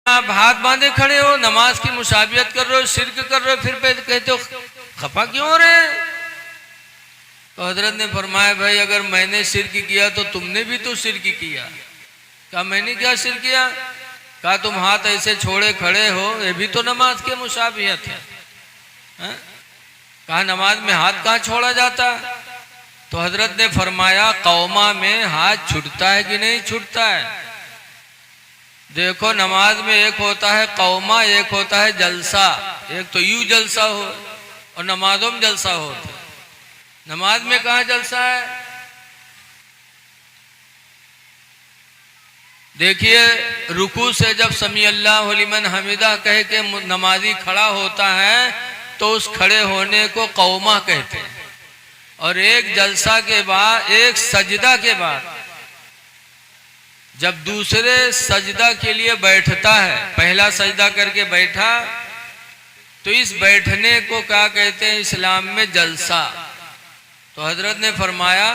आप हाथ बांधे खड़े हो, नमाज की मुशाबियत कर रहे हो, शिर्क कर रहे हो, फिर कहते हो खफा क्यों हो रहे हैं? तो हजरत ने फरमाया भाई अगर मैंने शिर्क किया तो तुमने भी तो शिर्क किया। कहा मैंने क्या शिर्क किया? कहा तुम हाथ ऐसे छोड़े खड़े हो, ये भी तो नमाज के मुशाबियत है। कहा नमाज में हाथ कहाँ छोड़ा जाता? तो हजरत ने फरमाया कौमा में हाथ छूटता है कि नहीं छूटता है? देखो नमाज में एक होता है कौमा, एक होता है जलसा। एक तो यूं जलसा हो और नमाजों में जलसा हो। नमाज में कहाँ जलसा है? देखिए रुकू से जब समी अल्लाहु लिमन हमिदा कह के नमाजी खड़ा होता है तो उस खड़े होने को कौमा कहते हैं। और एक जलसा के बाद, एक सजदा के बाद जब दूसरे सजदा के लिए बैठता है, पहला सजदा करके बैठा तो इस बैठने को क्या कहते हैं इस्लाम में? जलसा। तो हजरत ने फरमाया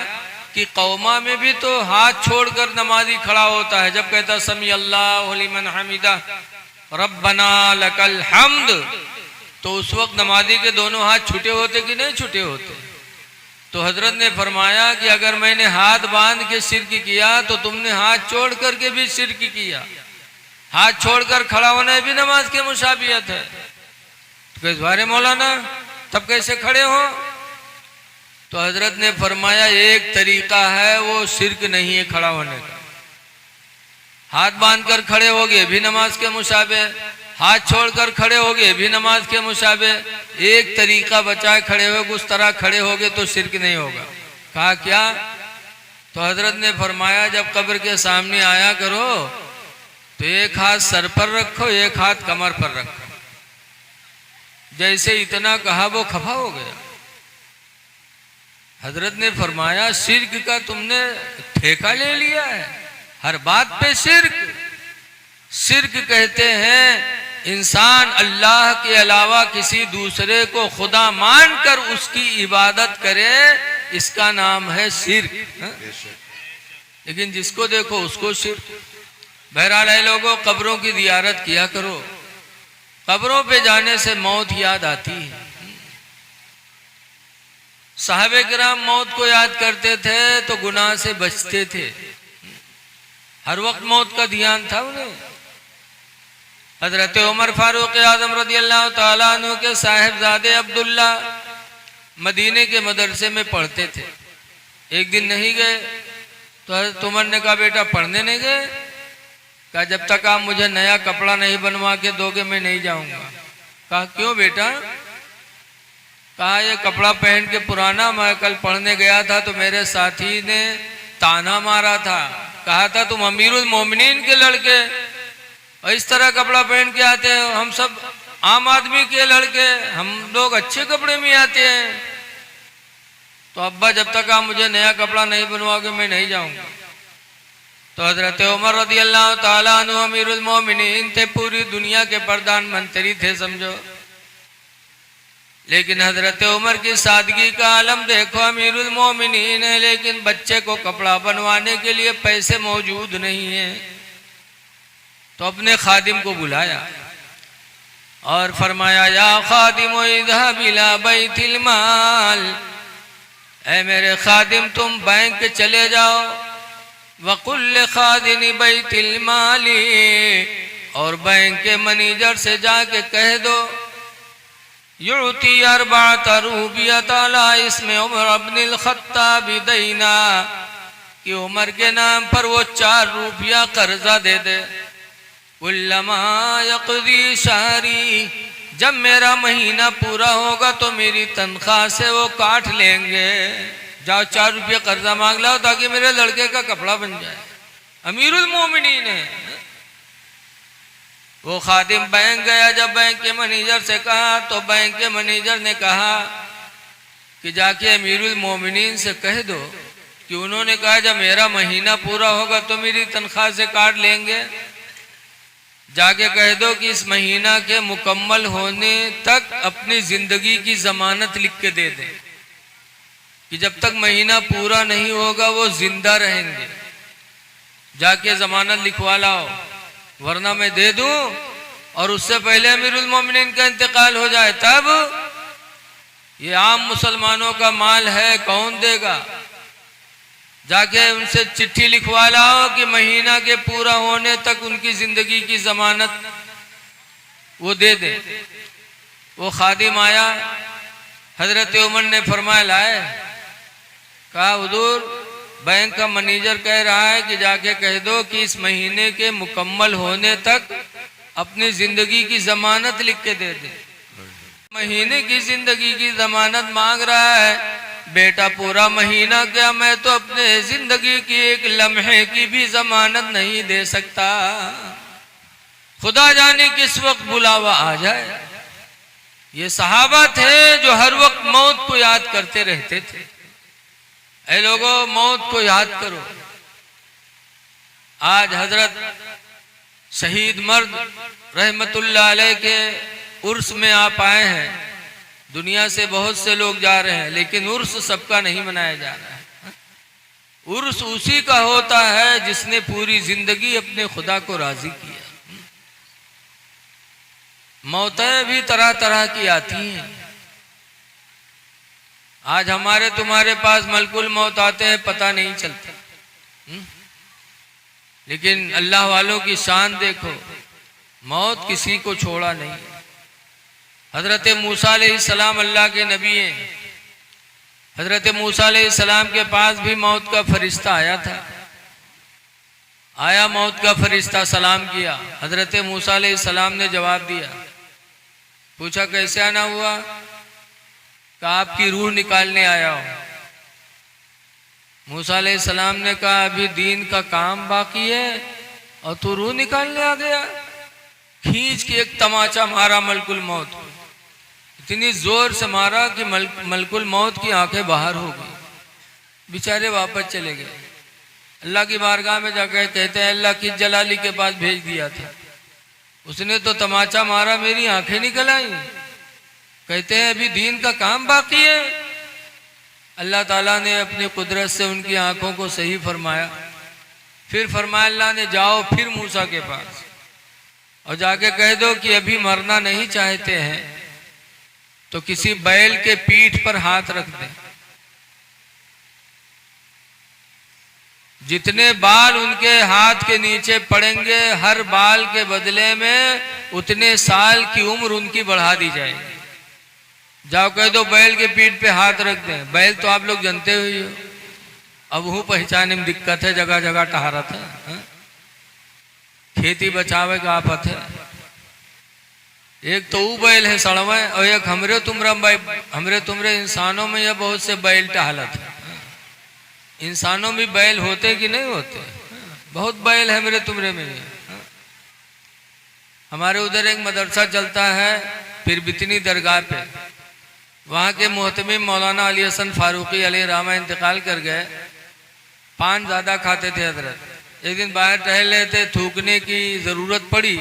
कि कौमा में भी तो हाथ छोड़कर नमाजी खड़ा होता है। जब कहता समी अल्लाहु लिमन हमिदा रब्बना लकल हम्द, तो उस वक्त नमाजी के दोनों हाथ छूटे होते कि नहीं छूटे होते? तो हजरत ने फरमाया कि अगर मैंने हाथ बांध के शिर्क किया तो तुमने हाथ छोड़ करके भी शिर्क किया। हाथ छोड़कर खड़ा होना भी नमाज के मुशाबियत है। तो कैसे बारे मौलाना तब कैसे खड़े हो? तो हजरत ने फरमाया एक तरीका है वो शिर्क नहीं है खड़ा होने का। हाथ बांधकर खड़े होगे भी नमाज के मुशाबे, हाथ छोड़कर खड़े होगे भी नमाज के मुशाबे। एक तरीका बचाए खड़े हो, उस तरह खड़े होगे तो शिर्क नहीं होगा। कहा क्या? तो हजरत ने फरमाया जब कब्र के सामने आया करो तो एक हाथ सर पर रखो, एक हाथ कमर पर रखो। जैसे इतना कहा वो खफा हो गया। हजरत ने फरमाया शिर्क का तुमने ठेका ले लिया है, हर बात पे शिर्क। शिर्क कहते हैं इंसान अल्लाह के अलावा किसी दूसरे को खुदा मानकर उसकी इबादत करे, इसका नाम है शिर्क। लेकिन जिसको देखो उसको शिर्क। बहरहाल है लोगों, कब्रों की जियारत किया करो। कब्रों पे जाने से मौत याद आती है। साहबे किराम मौत को याद करते थे तो गुनाह से बचते थे। हर वक्त मौत का ध्यान था उन्हें। हजरत उमर फारूक आजम रज़ी अल्लाह ताला अन्हु के साहिबजादे अब्दुल्ला मदीने के मदरसे में पढ़ते थे। एक दिन नहीं गए तो हजरत उमर ने कहा बेटा पढ़ने नहीं गए? कहा जब तक आप मुझे नया कपड़ा नहीं बनवा के दोगे मैं नहीं जाऊंगा। कहा क्यों बेटा? कहा ये कपड़ा पहन के पुराना, मैं कल पढ़ने गया था तो मेरे साथी ने ताना मारा था, कहा था तुम अमीरुल मोमिनीन के लड़के और इस तरह कपड़ा पहन के आते हैं। हम सब आम आदमी के लड़के, हम लोग अच्छे कपड़े में आते हैं। तो अब्बा जब तक आप मुझे नया कपड़ा नहीं बनवाओगे मैं नहीं जाऊंगा। तो हजरत उमर रज़ी अल्लाह ताला अन्हु अमीरुल मोमिनीन थे, पूरी दुनिया के प्रधानमंत्री थे समझो। लेकिन हजरत उमर की सादगी का आलम देखो, अमीरुल मोमिनीन है लेकिन बच्चे को कपड़ा बनवाने के लिए पैसे मौजूद नहीं है। तो अपने खादिम को बुलाया और फरमाया या खादिम इज़हब इला बैतिल माल, ऐ मेरे खादिम तुम बैंक चले जाओ। वकुल खादिन बैतिल माली, और बैंक के मैनेजर से जाके कह दो युती अरबात रूबियत अला इसमें उमर अब्निल खत्ताब दैना, कि उमर के नाम पर वो 4 रुपया कर्जा दे दे। उल्लमा यक़दी शहरी, जब मेरा महीना पूरा होगा तो मेरी तनख्वाह से वो काट लेंगे। जाओ 4 रुपया कर्जा मांग लाओ ताकि मेरे लड़के का कपड़ा बन जाए। अमीरुल मोमिनीन है। वो खादिम बैंक गया। जब बैंक के मैनेजर से कहा तो बैंक के मैनेजर ने कहा कि जाके अमीरुल मोमिनीन से कह दो कि उन्होंने कहा जब मेरा महीना पूरा होगा तो मेरी तनख्वाह से काट लेंगे। जाके कह दो कि इस महीना के मुकम्मल होने तक अपनी जिंदगी की जमानत लिख के दे दें, कि जब तक महीना पूरा नहीं होगा वो जिंदा रहेंगे। जाके जमानत लिखवा लाओ। वरना मैं दे दूं और उससे पहले अमीरुल मोमिनीन का इंतकाल हो जाए तब। ये आम मुसलमानों का माल है, कौन देगा? जाके उनसे चिट्ठी लिखवा लाओ कि महीना के पूरा होने तक उनकी जिंदगी की जमानत वो दे दे। वो खादिम आया, हजरत उमर ने फरमाया लाए, कहा हुजूर बैंक का मैनेजर कह रहा है कि जाके कह दो कि इस महीने के मुकम्मल होने तक अपनी जिंदगी की जमानत लिख के दे दे। महीने की जिंदगी की जमानत मांग रहा है। बेटा पूरा महीना क्या, मैं तो अपने जिंदगी की एक लम्हे की भी जमानत नहीं दे सकता। खुदा जाने किस वक्त बुलावा आ जाए। ये सहाबा थे जो हर वक्त मौत को याद करते रहते थे। ऐ लोगों, मौत को याद करो। आज हजरत शहीद मर्द रहमतुल्लाह अलैह के उर्स में आप आए हैं। दुनिया से बहुत से लोग जा रहे हैं, लेकिन उर्स सबका नहीं मनाया जा रहा है। उर्स उसी का होता है जिसने पूरी जिंदगी अपने खुदा को राजी किया। मौतें भी तरह तरह की आती हैं। आज हमारे तुम्हारे पास मलकुल मौत आते हैं, पता नहीं चलता। लेकिन अल्लाह वालों की शान देखो, मौत किसी को छोड़ा नहीं। हजरत मूसा अलैहिस्सलाम अल्लाह के नबी हैं। हजरत मूसा अलैहिस्सलाम के पास भी मौत का फरिश्ता आया था। आया मौत का फरिश्ता, सलाम किया। हजरत मूसा अलैहिस्सलाम ने जवाब दिया। पूछा कैसे आना हुआ? कहा आपकी रूह निकालने आया हो। मूसा अलैहिस्सलाम ने कहा अभी दीन का काम बाकी है और तू रूह निकालने आ गया। खींच के एक तमाचा मारा मलकुल मौत को। इतनी जोर से मारा कि मलकुल मौत की आंखें बाहर हो गई। बेचारे वापस चले गए। अल्लाह की बारगाह में जाकर कहते हैं अल्लाह की जलाली के पास भेज दिया था, उसने तो तमाचा मारा, मेरी आंखें निकल आई। कहते हैं अभी दीन का काम बाकी है। अल्लाह ताला ने अपनी कुदरत से उनकी आंखों को सही फरमाया। फिर फरमाया अल्लाह ने जाओ फिर मूसा के पास और जाके कह दो कि अभी मरना नहीं चाहते हैं तो किसी बैल के पीठ पर हाथ रख दें। जितने बाल उनके हाथ के नीचे पड़ेंगे, हर बाल के बदले में उतने साल की उम्र उनकी बढ़ा दी जाएगी। जाओ कह दो बैल के पीठ पे हाथ रख दें। बैल तो आप लोग जानते हुए हो, अब वो पहचाने में दिक्कत है, जगह जगह टहरत है। खेती बचावे का आफत है। एक तो वो बैल है सड़वे और एक हमरे तुमरे इंसानों में यह बहुत से बैल टहलत है। इंसानों में बैल होते कि नहीं होते? बहुत बैल है मेरे तुमरे में। हमारे उधर एक मदरसा चलता है पिरबितनी दरगाह पे। वहाँ के मोहतमिम मौलाना अली हसन फारूकी अलैहि रहमा इंतकाल कर गए। पान ज़्यादा खाते थे हजरत। एक दिन बाहर टहल रहे थे, थूकने की ज़रूरत पड़ी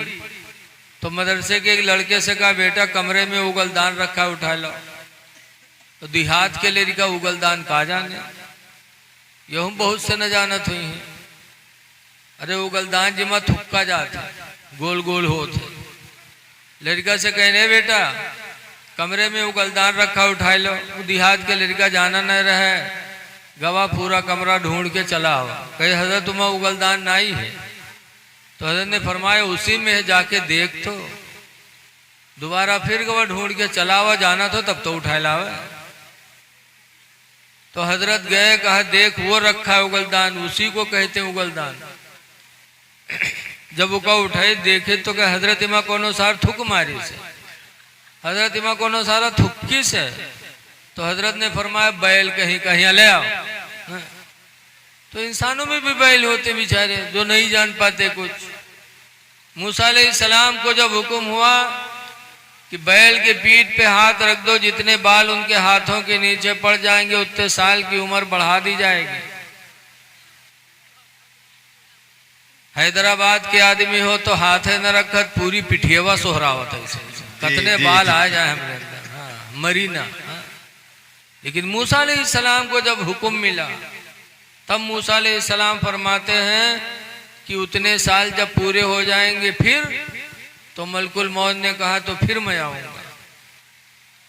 तो मदरसे के एक लड़के से कहा बेटा कमरे में उगलदान रखा है, उठा लो। तो देहात के लिए का उगलदान कहा जाने, यह बहुत से न जानत हुई हैं। अरे उगलदान जिमा थुक्का जाता, गोल गोल होते। लड़का से कहने बेटा कमरे में उगलदान रखा, उठा लो। देहात के लड़का जाना न रहे, गवाह पूरा कमरा ढूंढ के चला हुआ। कहे हजरत तुम्हारा उगलदान नहीं है। तो हजरत ने फरमाया उसी में जाके देख। तो दोबारा फिर गवाह ढूंढ के चला हुआ, जाना तो तब तो उठा लावा। तो हजरत गए, कहा देख वो रखा है उगलदान, उसी को कहते हैं उगलदान। जब वो कहा उठाए देखे तो कहा हजरत इमा कोनो सार थुक मारी से, हजरत इमा कोनो सारा थुक्की से। तो हजरत ने फरमाया बैल कहीं कहीं ले आओ। तो इंसानों में भी बैल होते बेचारे जो नहीं जान पाते कुछ। मूसा अलैहिस्सलाम को जब हुक्म हुआ कि बैल के पीठ पे हाथ रख दो, जितने बाल उनके हाथों के नीचे पड़ जाएंगे उतने साल की उम्र बढ़ा दी जाएगी। हैदराबाद के आदमी हो तो हाथे न रखत पूरी पिठियवा सोहरावत है, कितने बाल आ जाए हमारे अंदर। हाँ, मरी ना। हाँ। लेकिन मूसा अलैहिस्सलाम को जब हुक्म मिला तब मूसा अलैहिस्सलाम फरमाते हैं कि उतने साल जब पूरे हो जाएंगे फिर, तो मलकुल मौत ने कहा तो फिर मैं आऊँगा।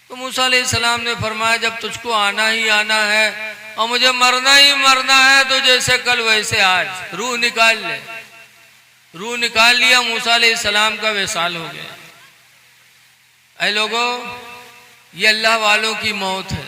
तो मूसा अलैहिस्सलाम ने फरमाया जब तुझको आना ही आना है और मुझे मरना ही मरना है तो जैसे कल वैसे आज रूह निकाल ले। रूह निकाल लिया, मूसा अलैहिस्सलाम का विसाल हो गया। ऐ लोगों, ये अल्लाह वालों की मौत है।